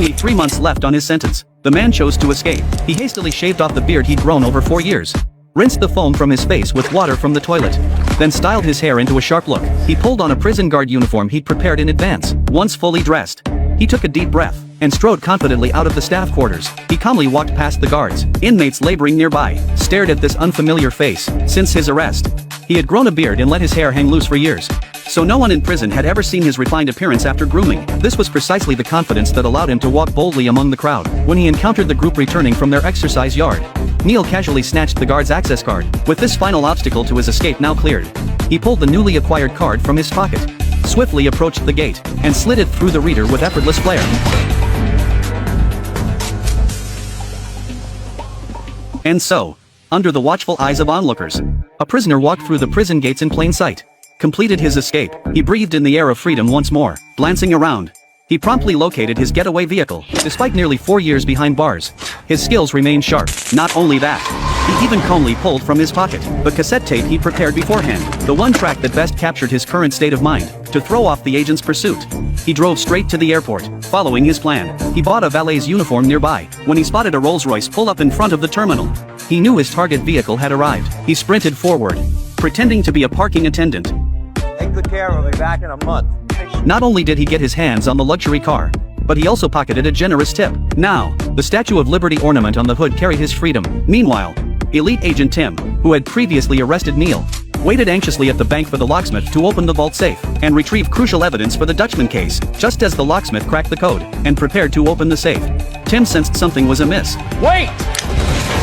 only 3 months left on his sentence, the man chose to escape. He hastily shaved off the beard he'd grown over 4 years, rinsed the foam from his face with water from the toilet, then styled his hair into a sharp look. He pulled on a prison guard uniform he'd prepared in advance. Once fully dressed, he took a deep breath and strode confidently out of the staff quarters. He calmly walked past the guards. Inmates laboring nearby stared at this unfamiliar face. Since his arrest, he had grown a beard and let his hair hang loose for years, so no one in prison had ever seen his refined appearance after grooming. This was precisely the confidence that allowed him to walk boldly among the crowd. When he encountered the group returning from their exercise yard, Neal casually snatched the guard's access card. With this final obstacle to his escape now cleared, he pulled the newly acquired card from his pocket, swiftly approached the gate, and slid it through the reader with effortless flair. And so, under the watchful eyes of onlookers, a prisoner walked through the prison gates in plain sight, completed his escape. He breathed in the air of freedom once more. Glancing around, he promptly located his getaway vehicle. Despite nearly 4 years behind bars, his skills remained sharp. Not only that, he even calmly pulled from his pocket the cassette tape he prepared beforehand, the one track that best captured his current state of mind, to throw off the agent's pursuit. He drove straight to the airport, following his plan. He bought a valet's uniform nearby. When he spotted a Rolls-Royce pull up in front of the terminal, he knew his target vehicle had arrived. He sprinted forward, pretending to be a parking attendant. Take good care, I'll be back in a month. Not only did he get his hands on the luxury car, but he also pocketed a generous tip. Now, the Statue of Liberty ornament on the hood carried his freedom. Meanwhile, elite agent Tim, who had previously arrested Neal, waited anxiously at the bank for the locksmith to open the vault safe and retrieve crucial evidence for the Dutchman case. Just as the locksmith cracked the code and prepared to open the safe, Tim sensed something was amiss. Wait!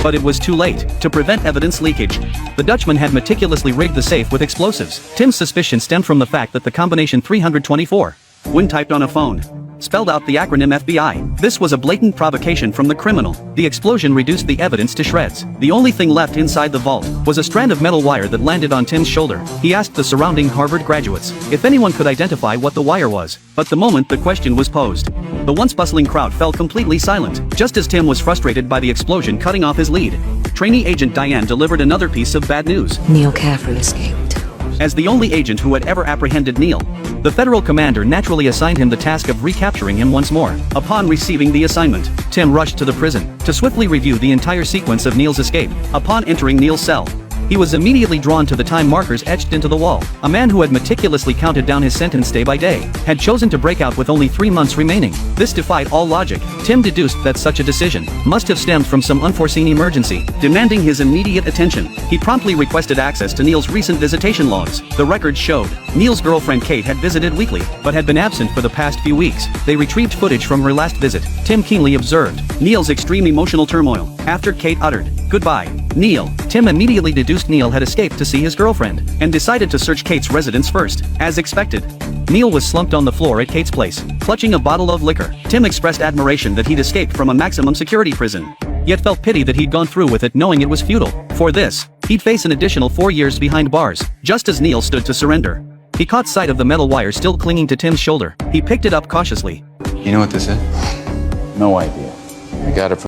But it was too late. To prevent evidence leakage, the Dutchman had meticulously rigged the safe with explosives. Tim's suspicion stemmed from the fact that the combination 324, when typed on a phone, spelled out the acronym FBI. This was a blatant provocation from the criminal. The explosion reduced the evidence to shreds. The only thing left inside the vault was a strand of metal wire that landed on Tim's shoulder. He asked the surrounding Harvard graduates if anyone could identify what the wire was, but the moment the question was posed, the once bustling crowd fell completely silent. Just as Tim was frustrated by the explosion cutting off his lead, trainee agent Diane delivered another piece of bad news. Neal Caffrey escaped. As the only agent who had ever apprehended Neal, the federal commander naturally assigned him the task of recapturing him once more. Upon receiving the assignment, Tim rushed to the prison to swiftly review the entire sequence of Neal's escape. Upon entering Neal's cell, he was immediately drawn to the time markers etched into the wall. A man who had meticulously counted down his sentence day by day had chosen to break out with only 3 months remaining. This defied all logic. Tim deduced that such a decision must have stemmed from some unforeseen emergency, demanding his immediate attention. He promptly requested access to Neal's recent visitation logs. The records showed Neal's girlfriend Kate had visited weekly, but had been absent for the past few weeks. They retrieved footage from her last visit. Tim keenly observed Neal's extreme emotional turmoil. After Kate uttered, "Goodbye, Neal," Tim immediately deduced Neal had escaped to see his girlfriend, and decided to search Kate's residence first. As expected, Neal was slumped on the floor at Kate's place, clutching a bottle of liquor. Tim expressed admiration that he'd escaped from a maximum security prison, yet felt pity that he'd gone through with it knowing it was futile. For this, he'd face an additional 4 years behind bars. Just as Neal stood to surrender, he caught sight of the metal wire still clinging to Tim's shoulder. He picked it up cautiously. You know what this is? No idea. I got it from